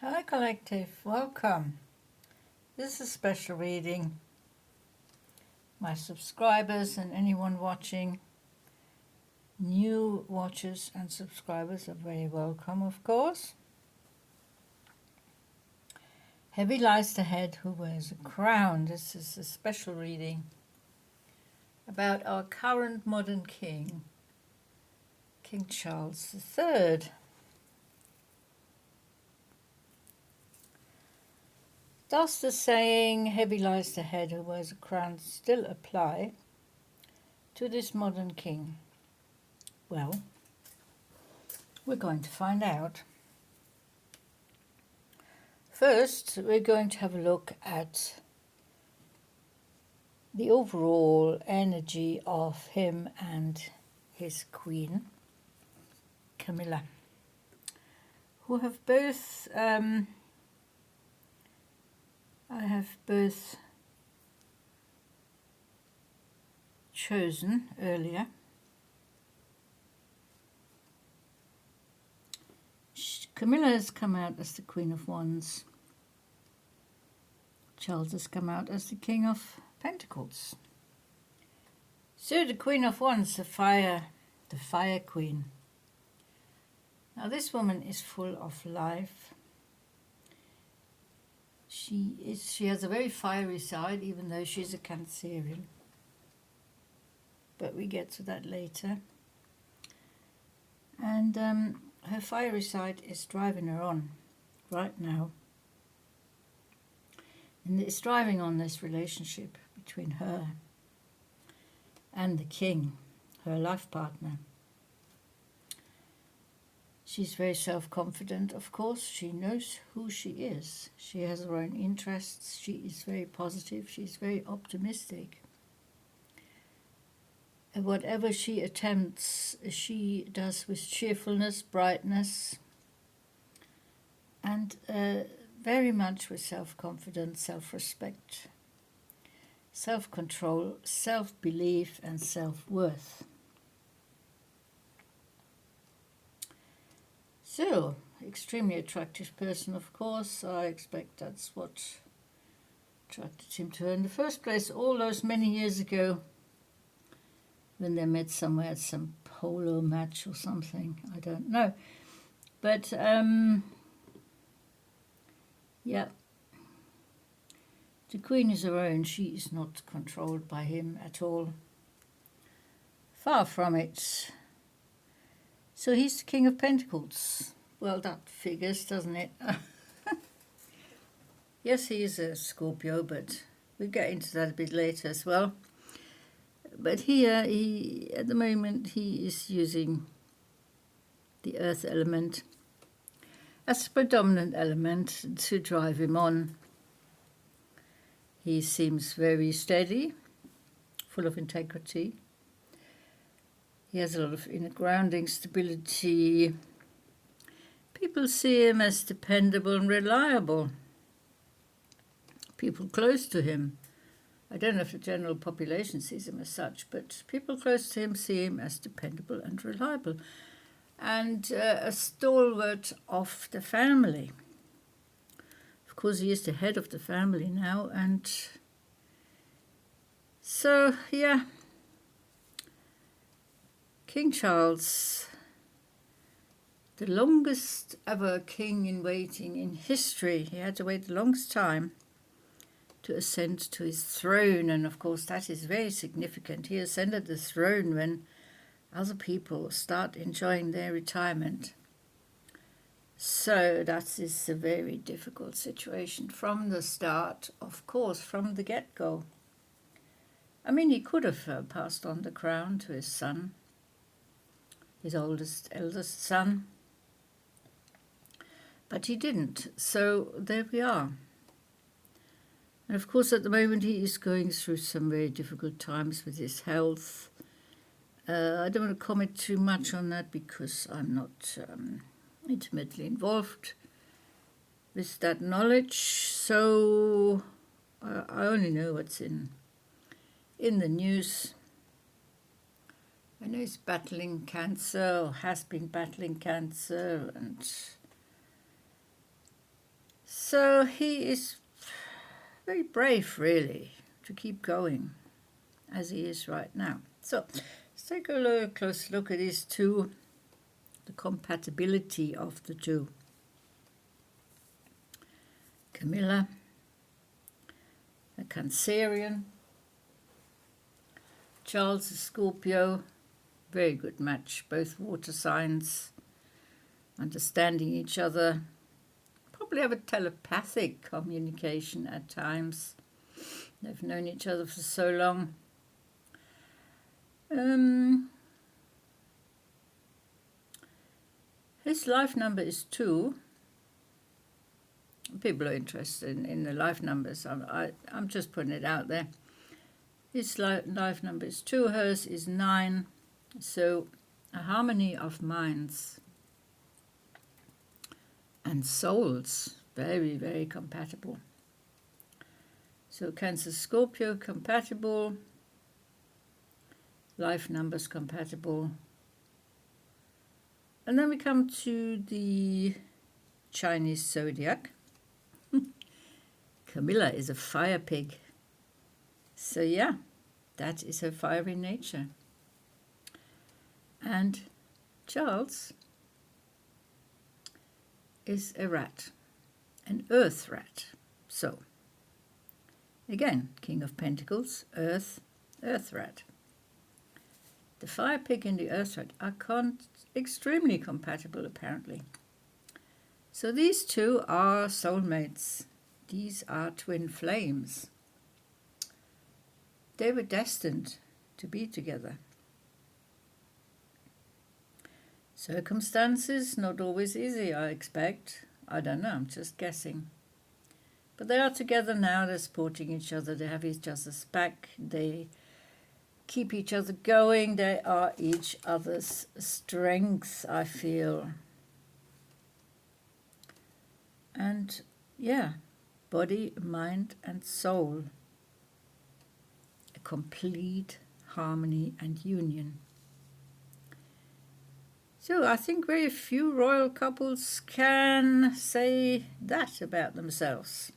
Hi Collective, welcome. This is a special reading. My subscribers and anyone watching, new watchers and subscribers are very welcome, of course. Heavy lies the head who wears a crown. This is a special reading about our current modern king, King Charles III. Does the saying, heavy lies the head who wears a crown, still apply to this modern king? Well, we're going to find out. First, we're going to have a look at the overall energy of him and his queen, Camilla, who have both, I have both chosen earlier. Camilla has come out as the Queen of Wands. Charles has come out as the King of Pentacles. So the Queen of Wands, the fire queen. Now this woman is full of life. She has a very fiery side, even though she's a Cancerian. But we get to that later. And her fiery side is driving her on right now. And it's driving on this relationship between her and the king, her life partner. She's very self-confident, of course. She knows who she is. She has her own interests. She is very positive. She's very optimistic. And whatever she attempts, she does with cheerfulness, brightness, and very much with self-confidence, self-respect, self-control, self-belief, and self-worth. So, extremely attractive person, of course. I expect that's what attracted him to her in the first place all those many years ago when they met somewhere at some polo match or something. I don't know. But, yeah. The queen is her own. She is not controlled by him at all. Far from it. So he's the King of Pentacles. Well, that figures, doesn't it? Yes, he is a Scorpio, but we'll get into that a bit later as well. But here, at the moment, he is using the earth element as a predominant element to drive him on. He seems very steady, full of integrity. He has a lot of inner grounding, stability. People see him as dependable and reliable. People close to him. I don't know if the general population sees him as such, but people close to him see him as dependable and reliable. And a stalwart of the family. Of course, he is the head of the family now, and so, yeah. King Charles, the longest ever king in waiting in history. He had to wait the longest time to ascend to his throne, and of course that is very significant. He ascended the throne when other people start enjoying their retirement. So that is a very difficult situation from the start, of course, from the get-go. I mean, he could have passed on the crown to his son, his eldest son, but he didn't. So there we are. And of course, at the moment, he is going through some very difficult times with his health. I don't want to comment too much on that because I'm not intimately involved with that knowledge. So I only know what's in the news. I know he's battling cancer, or has been battling cancer, and So he is very brave, really, to keep going as he is right now. So let's take a close look at these two, the compatibility of the two. Camilla, a Cancerian. Charles, a Scorpio. Very good match, both water signs, understanding each other. Probably have a telepathic communication at times. They've known each other for so long. His life number is 2. People are interested in the life numbers. I'm just putting it out there. His life number is 2, hers is 9. So a harmony of minds and souls, very, very compatible. So Cancer Scorpio compatible, life numbers compatible. And then we come to the Chinese zodiac. Camilla is a fire pig. So yeah, that is her fiery nature. And Charles is a rat, an earth rat. So, again, King of Pentacles, earth rat. The fire pig and the earth rat are extremely compatible, apparently. So these two are soulmates. These are twin flames. They were destined to be together. Circumstances, not always easy, I expect. I don't know, I'm just guessing. But they are together now, they're supporting each other, they have each other's back, they keep each other going, they are each other's strength, I feel. And yeah, body, mind and soul. A complete harmony and union. So I think very few royal couples can say that about themselves.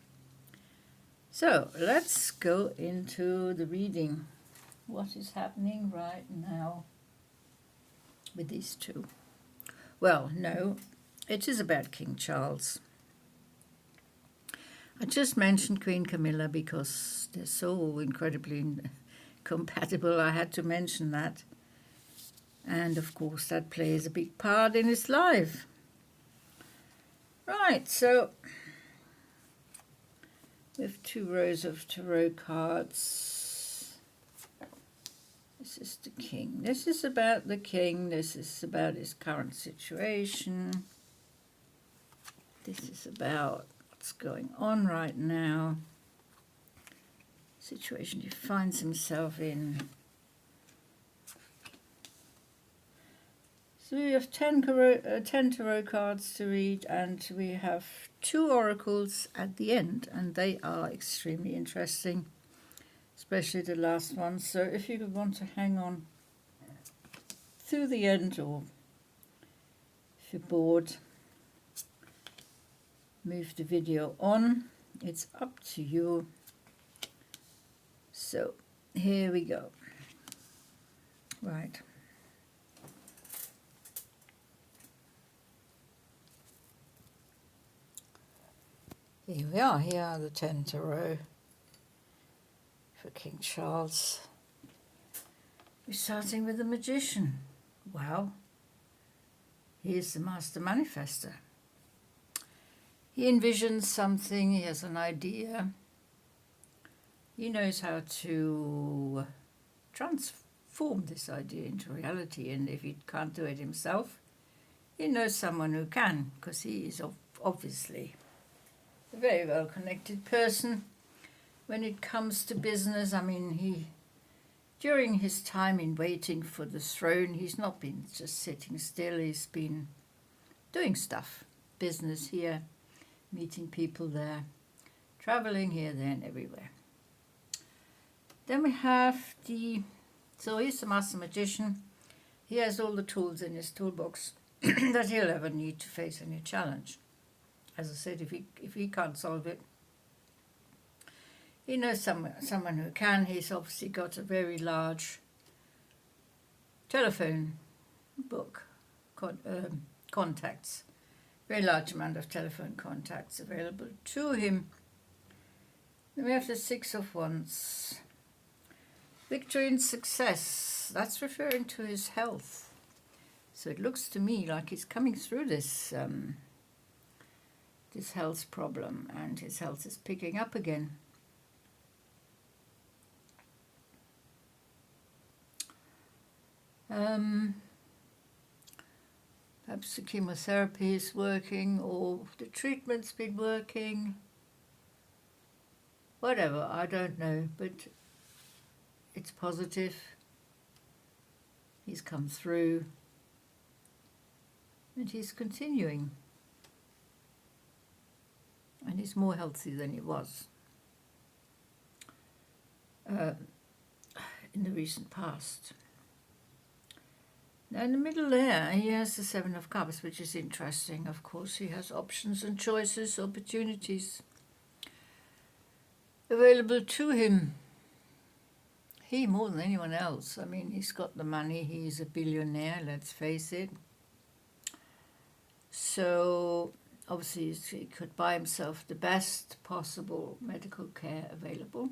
So let's go into the reading. What is happening right now with these two? Well, no, it is about King Charles. I just mentioned Queen Camilla because they're so incredibly compatible. I had to mention that. And of course that plays a big part in his life. Right, so we have 2 rows of tarot cards. This is the king. This is about the king. This is about his current situation. This is about what's going on right now. Situation he finds himself in. So we have 10 tarot cards to read, and we have 2 oracles at the end, and they are extremely interesting, especially the last one. So if you want to hang on through the end, or if you're bored, move the video on. It's up to you. So here we go. Right. Here we are. Here are the 10 tarot for King Charles. We're starting with the Magician. Wow. He is the master manifester. He envisions something, he has an idea. He knows how to transform this idea into reality, and if he can't do it himself, he knows someone who can, because he is obviously a very well-connected person. When it comes to business, I mean, during his time in waiting for the throne, he's not been just sitting still, he's been doing stuff. Business here, meeting people there, traveling here, there and everywhere. Then we have so he's the master magician. He has all the tools in his toolbox that he'll ever need to face any challenge. As I said, if he can't solve it, he knows someone who can. He's obviously got a very large telephone book, contacts, very large amount of telephone contacts available to him. Then we have the Six of Wands. Victory and success. That's referring to his health. So it looks to me like he's coming through this this health problem, and his health is picking up again. Perhaps the chemotherapy is working, or the treatment's been working. Whatever, I don't know, but it's positive. He's come through, and he's continuing. And he's more healthy than he was in the recent past. Now in the middle there, he has the Seven of Cups, which is interesting. Of course, he has options and choices, opportunities available to him. He more than anyone else. I mean, he's got the money. He's a billionaire, let's face it. So obviously he could buy himself the best possible medical care available.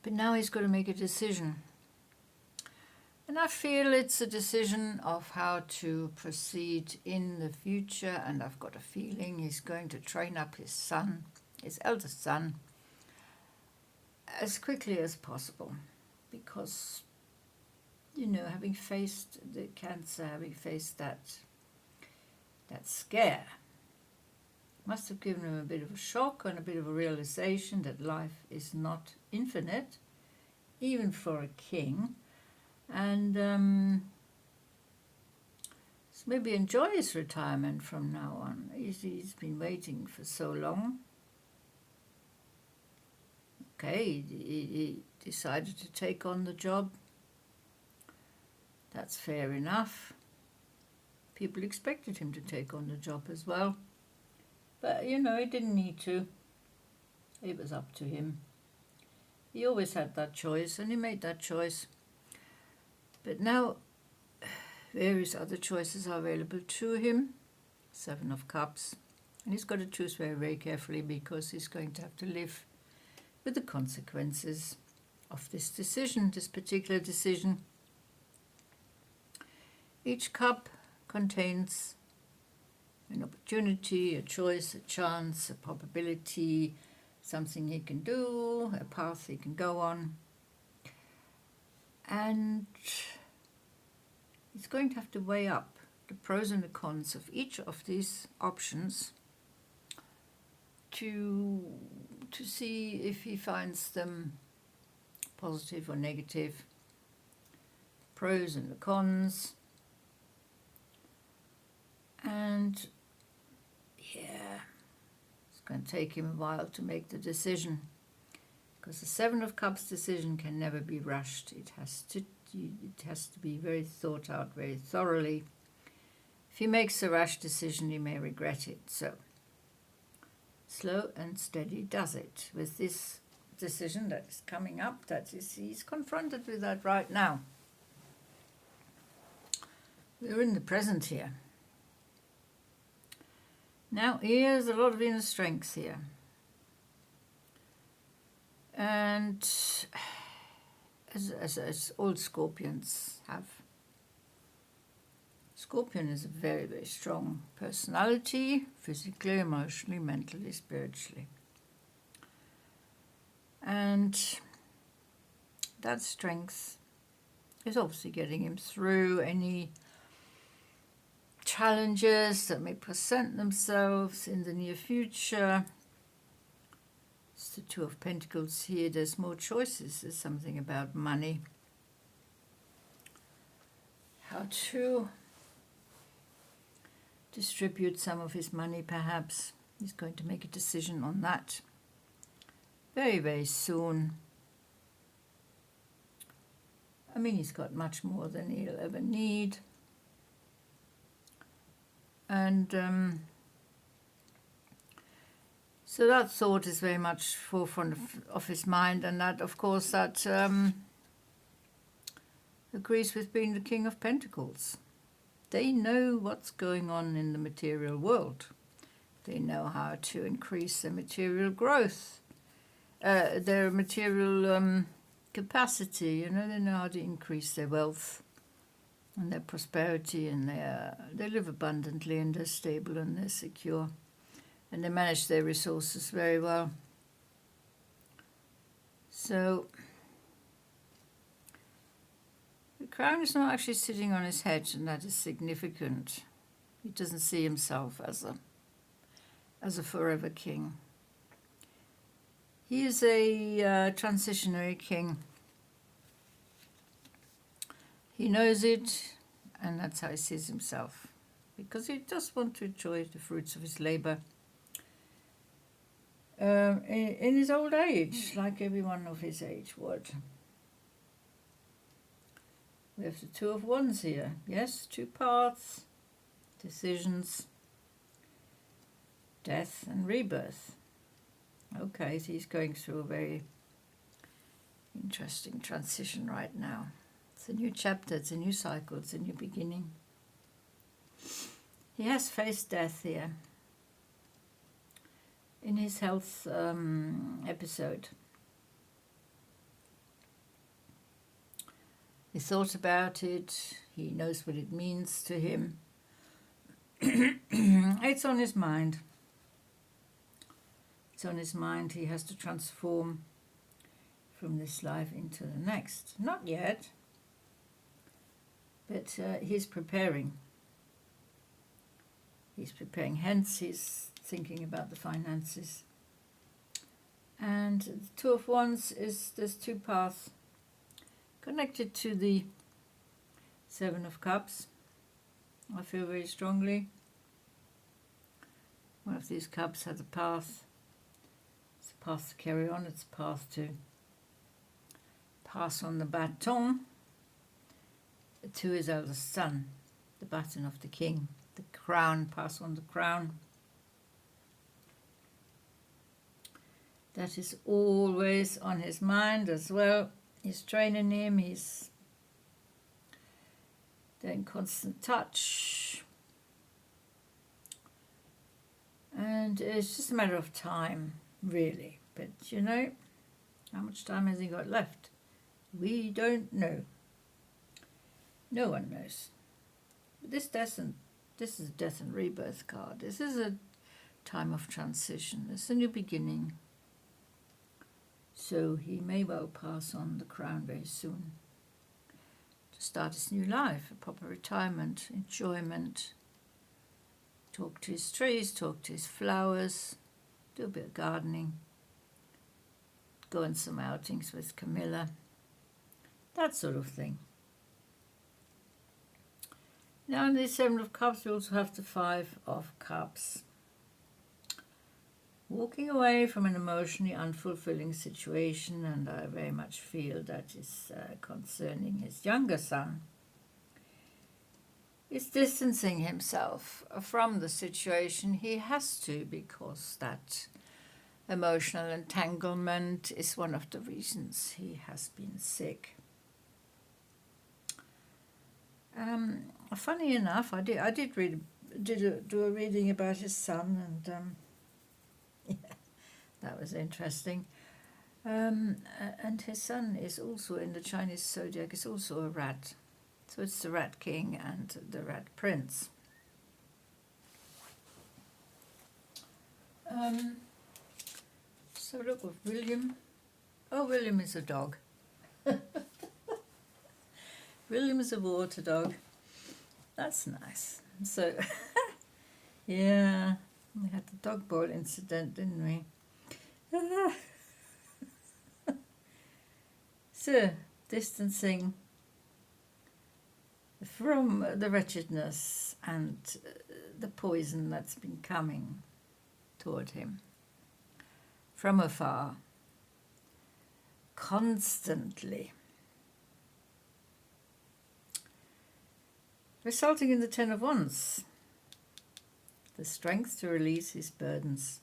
But now he's got to make a decision. And I feel it's a decision of how to proceed in the future, and I've got a feeling he's going to train up his son, his eldest son, as quickly as possible, because, you know, having faced the cancer, having faced that scare, must have given him a bit of a shock and a bit of a realization that life is not infinite, even for a king. And so maybe enjoy his retirement from now on. He's been waiting for so long. Okay, he decided to take on the job. That's fair enough. People expected him to take on the job as well. But, you know, he didn't need to. It was up to him. He always had that choice, and he made that choice. But now various other choices are available to him. Seven of Cups. And he's got to choose very, very carefully, because he's going to have to live with the consequences of this decision, this particular decision. Each cup contains an opportunity, a choice, a chance, a probability, something he can do, a path he can go on. And he's going to have to weigh up the pros and the cons of each of these options to see if he finds them positive or negative, pros and the cons. And yeah, it's going to take him a while to make the decision, because the Seven of Cups decision can never be rushed. It has to be very thought out, very thoroughly. If he makes a rash decision, he may regret it. So slow and steady does it. With this decision that is coming up, he's confronted with that right now. We're in the present here. Now, here's a lot of inner strength here. And as all Scorpions have, Scorpion is a very, very strong personality, physically, emotionally, mentally, spiritually. And that strength is obviously getting him through any challenges that may present themselves in the near future. It's the Two of Pentacles here. There's more choices. There's something about money. How to distribute some of his money, perhaps. He's going to make a decision on that very, very soon. I mean, he's got much more than he'll ever need. And so that thought is very much forefront of his mind, and that, of course, that agrees with being the King of Pentacles. They know what's going on in the material world. They know how to increase their material growth, their material capacity. You know, they know how to increase their wealth and their prosperity, and they live abundantly, and they're stable, and they're secure, and they manage their resources very well. So the crown is not actually sitting on his head, and that is significant. He doesn't see himself as a forever king. He is a transitionary king. He knows it, and that's how he sees himself, because he just wants to enjoy the fruits of his labor in his old age, like everyone of his age would. We have the Two of Wands here. Yes, two paths, decisions, death and rebirth. Okay, so he's going through a very interesting transition right now. It's a new chapter, it's a new cycle, it's a new beginning. He has faced death here in his health episode. He thought about it, he knows what it means to him. It's on his mind. It's on his mind. He has to transform from this life into the next. Not yet, but he's preparing. He's preparing, hence he's thinking about the finances. And the Two of Wands is, there's two paths connected to the Seven of Cups. I feel very strongly. One of these cups has a path. It's a path to carry on. It's a path to pass on the baton to his eldest son, the baton of the king, the crown, pass on the crown. That is always on his mind as well. He's training him, he's in constant touch. And it's just a matter of time, really. But, you know, how much time has he got left? We don't know. No one knows. But this is a death and rebirth card. This is a time of transition. It's a new beginning. So he may well pass on the crown very soon to start his new life, a proper retirement, enjoyment, talk to his trees, talk to his flowers, do a bit of gardening, go on some outings with Camilla, that sort of thing. Now in the Seven of Cups we also have the Five of Cups. Walking away from an emotionally unfulfilling situation, and I very much feel that is concerning his younger son. He's distancing himself from the situation. He has to, because that emotional entanglement is one of the reasons he has been sick. Funny enough, I did do a reading about his son, and yeah, that was interesting. And his son is also in the Chinese zodiac, is also a rat. So it's the Rat King and the Rat Prince. So look with William. Oh, William is a dog. William is a water dog. That's nice. So, yeah, we had the dog bowl incident, didn't we? So, distancing from the wretchedness and the poison that's been coming toward him from afar, constantly, resulting in the Ten of Wands. the strength to release his burdens.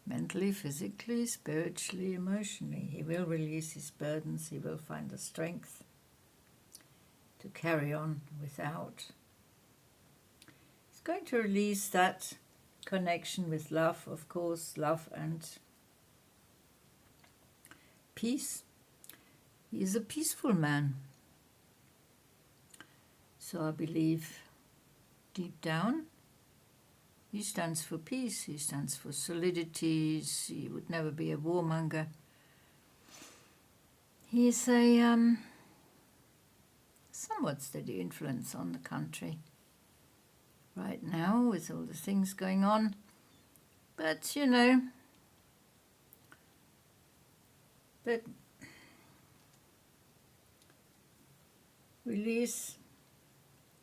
Mentally, physically, spiritually, emotionally. He will release his burdens. He will find the strength to carry on without. He's going to release that connection with love, of course, love and peace. He is a peaceful man. So I believe deep down, he stands for peace, he stands for solidity, he would never be a warmonger. He is a somewhat steady influence on the country right now with all the things going on. But, you know, that release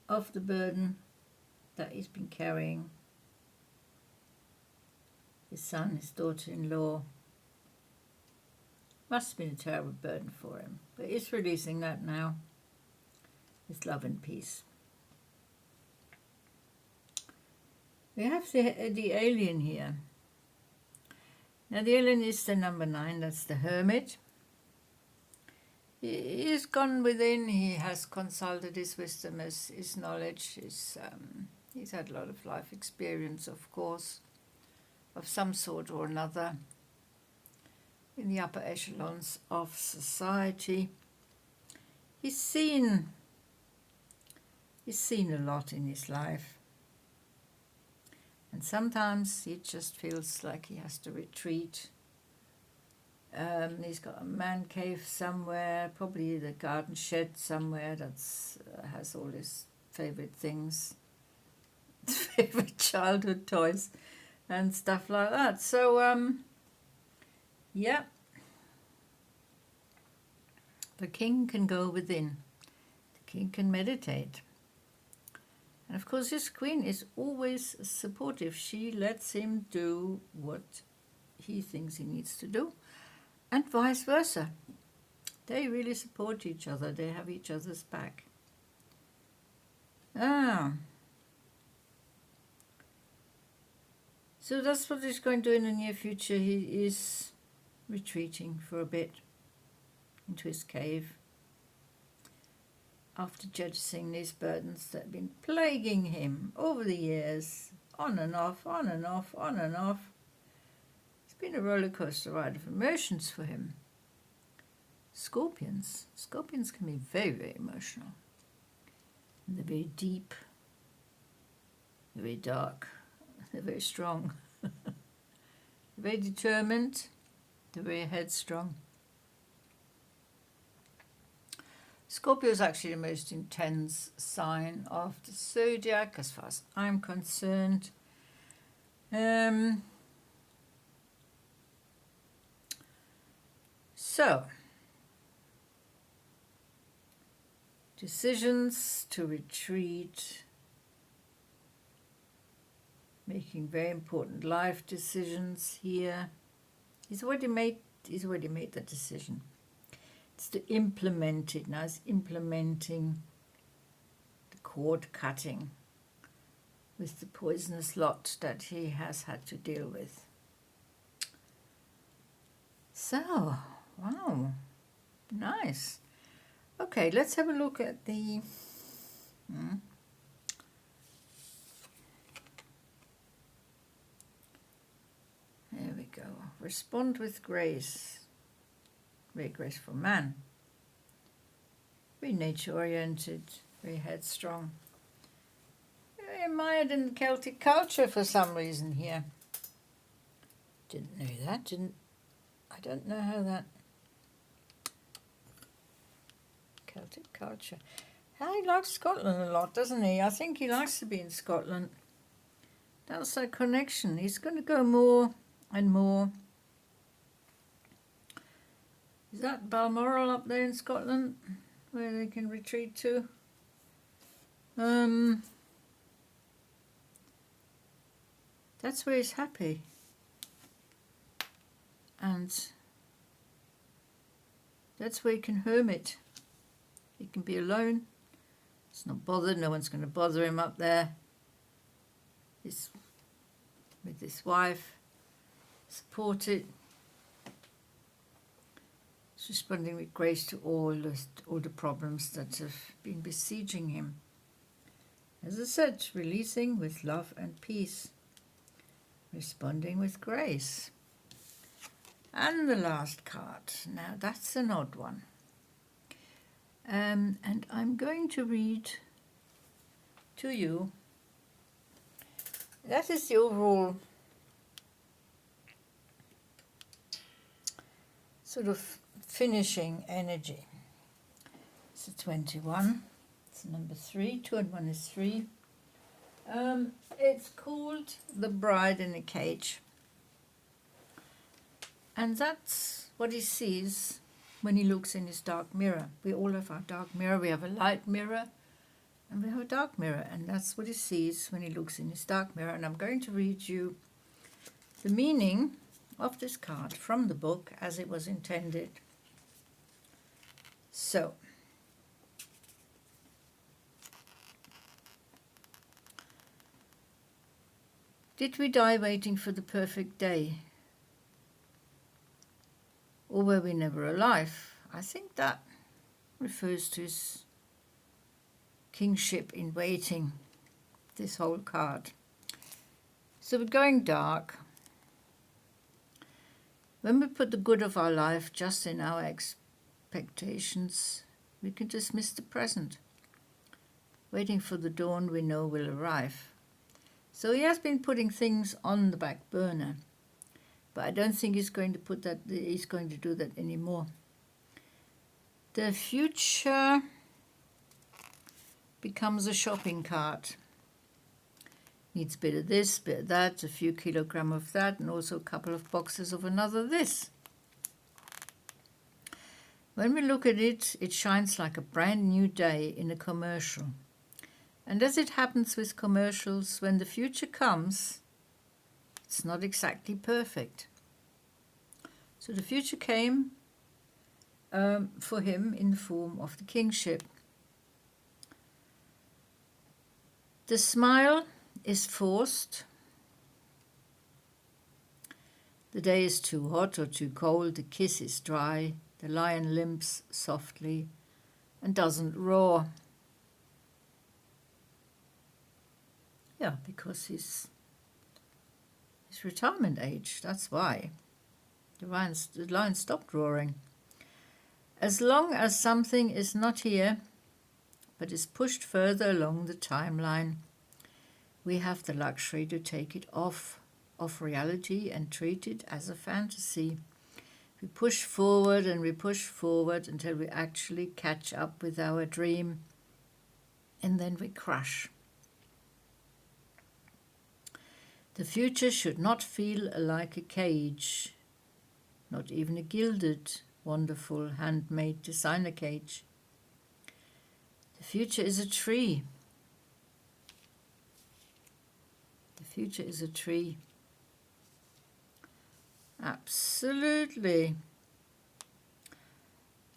of the burden that he's been carrying. His son, his daughter-in-law, must have been a terrible burden for him. But he's releasing that now with love and peace. We have the alien here. Now the alien is the number 9, that's the hermit. He's gone within, he has consulted his wisdom, his knowledge, he's had a lot of life experience, of course, of some sort or another in the upper echelons of society. He's seen a lot in his life, and sometimes he just feels like he has to retreat. He's got a man cave somewhere, probably the garden shed somewhere that's has all his favourite things, favourite childhood toys and stuff like that. So, yeah, the king can go within. The king can meditate. And of course, his queen is always supportive. She lets him do what he thinks he needs to do, and vice versa. They really support each other. They have each other's back. So that's what he's going to do in the near future. He is retreating for a bit into his cave after jettisoning these burdens that have been plaguing him over the years, on and off, on and off, on and off. It's been a roller coaster ride of emotions for him. Scorpions can be very, very emotional. And they're very deep, they're very dark, they're very strong. They're very determined, they're very headstrong. Scorpio is actually the most intense sign of the zodiac as far as I'm concerned. So, decisions to retreat, making very important life decisions here. He's already made the decision. It's to implement it. Now it's implementing the cord cutting with the poisonous lot that he has had to deal with. So, wow, nice. Okay, let's have a look at the... There we go. Respond with grace. Very graceful man. Very nature-oriented, very headstrong. Very admired in Celtic culture for some reason here. Didn't know that, I don't know how that... Celtic culture. He likes Scotland a lot, doesn't he? I think he likes to be in Scotland. That's a connection. He's going to go more and more. Is that Balmoral up there in Scotland, where they can retreat to? That's where he's happy. And that's where he can hermit. He can be alone. He's not bothered. No one's going to bother him up there. with his wife, supported. He's responding with grace to all the problems that have been besieging him. As I said, releasing with love and peace, responding with grace. And the last card, now that's an odd one. And I'm going to read to you. That is the overall sort of finishing energy. It's a 21. It's number 3. 2 and 1 is 3. It's called The Bride in a Cage. And that's what he sees when he looks in his dark mirror. We all have our dark mirror. We have a light mirror and we have a dark mirror. And that's what he sees when he looks in his dark mirror. And I'm going to read you the meaning of this card from the book as it was intended. So, did we die waiting for the perfect day? Or were we never alive? I think that refers to his kingship in waiting, this whole card. So we're going dark. When we put the good of our life just in our expectations, we can dismiss the present, waiting for the dawn we know will arrive. So he has been putting things on the back burner. But I don't think he's going to do that anymore. The future becomes a shopping cart. Needs a bit of this, bit of that, a few kilograms of that, and also a couple of boxes of another this. When we look at it, it shines like a brand new day in a commercial. And as it happens with commercials, when the future comes, it's not exactly perfect. So the future came for him in the form of the kingship. The smile is forced. The day is too hot or too cold. The kiss is dry. The lion limps softly and doesn't roar. Yeah, because he's retirement age, that's why. The lion stopped roaring. As long as something is not here, but is pushed further along the timeline, we have the luxury to take it off reality and treat it as a fantasy. We push forward and we push forward until we actually catch up with our dream, and then we crash. The future should not feel like a cage, not even a gilded, wonderful, handmade designer cage. The future is a tree. The future is a tree. Absolutely.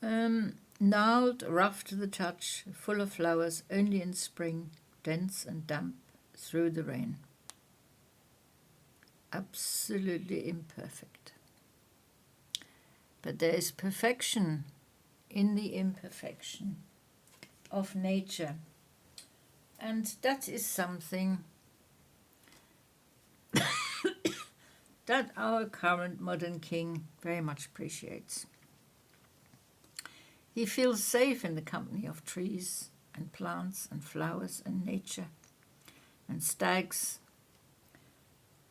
Gnarled, rough to the touch, full of flowers, only in spring, dense and damp through the rain. Absolutely imperfect. But there is perfection in the imperfection of nature. And that is something that our current modern king very much appreciates. He feels safe in the company of trees and plants and flowers and nature and stags,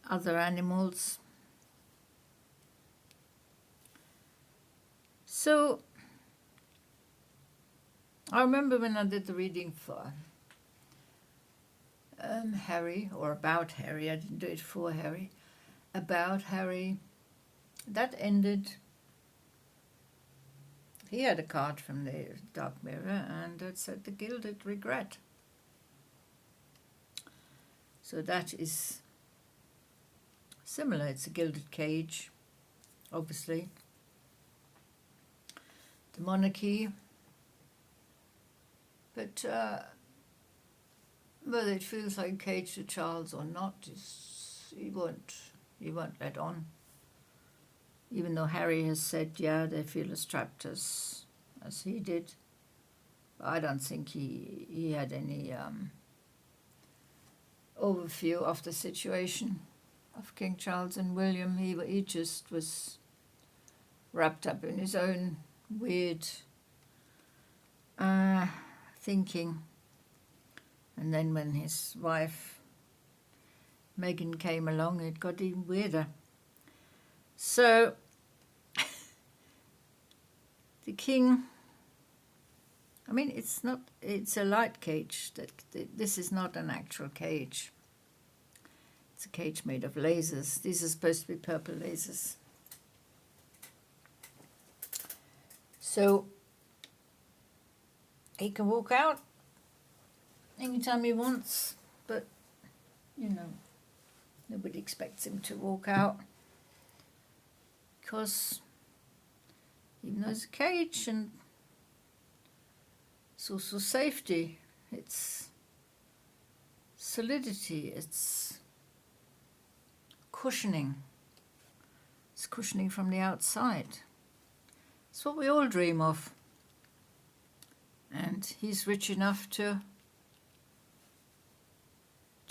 other animals. So I remember when I did the reading for Harry, or about Harry, I didn't do it for Harry, about Harry, that ended, he had a card from the dark mirror and it said the gilded regret. So that is similar. It's a gilded cage, obviously. The monarchy. But Whether it feels like a cage to Charles or not, he won't let on. Even though Harry has said, yeah, they feel as trapped as he did. I don't think he had any overview of the situation of King Charles and William. He just was wrapped up in his own weird thinking. And then when his wife Meghan came along, it got even weirder. So the king, I mean, it's a light cage. This is not an actual cage. It's a cage made of lasers. These are supposed to be purple lasers. So he can walk out anytime he wants, but, nobody expects him to walk out. Because even though it's a cage, and it's also safety, it's solidity, it's cushioning. It's cushioning from the outside. It's what we all dream of. And he's rich enough to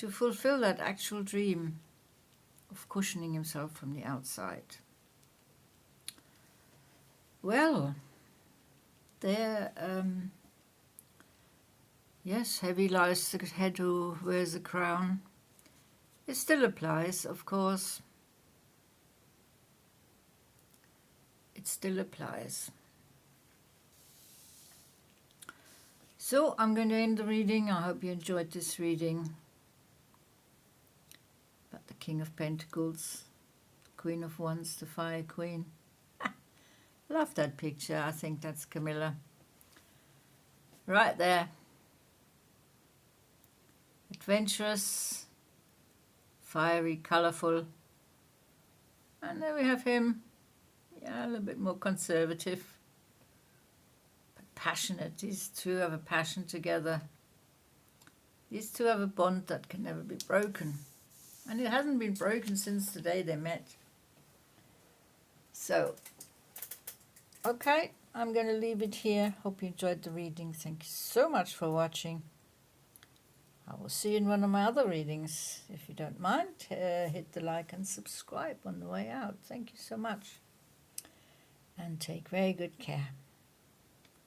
fulfill that actual dream of cushioning himself from the outside. Well, there, yes, heavy lies the head who wears a crown. It still applies, of course. It still applies. So I'm going to end the reading. I hope you enjoyed this reading about the King of Pentacles, the Queen of Wands, the Fire Queen. Love that picture. I think that's Camilla. Right there. Adventurous, fiery, colourful. And there we have him. Yeah, a little bit more conservative. But passionate. These two have a passion together. These two have a bond that can never be broken. And it hasn't been broken since the day they met. So, okay, I'm going to leave it here. Hope you enjoyed the reading. Thank you so much for watching. I will see you in one of my other readings. If you don't mind, hit the like and subscribe on the way out. Thank you so much. And take very good care.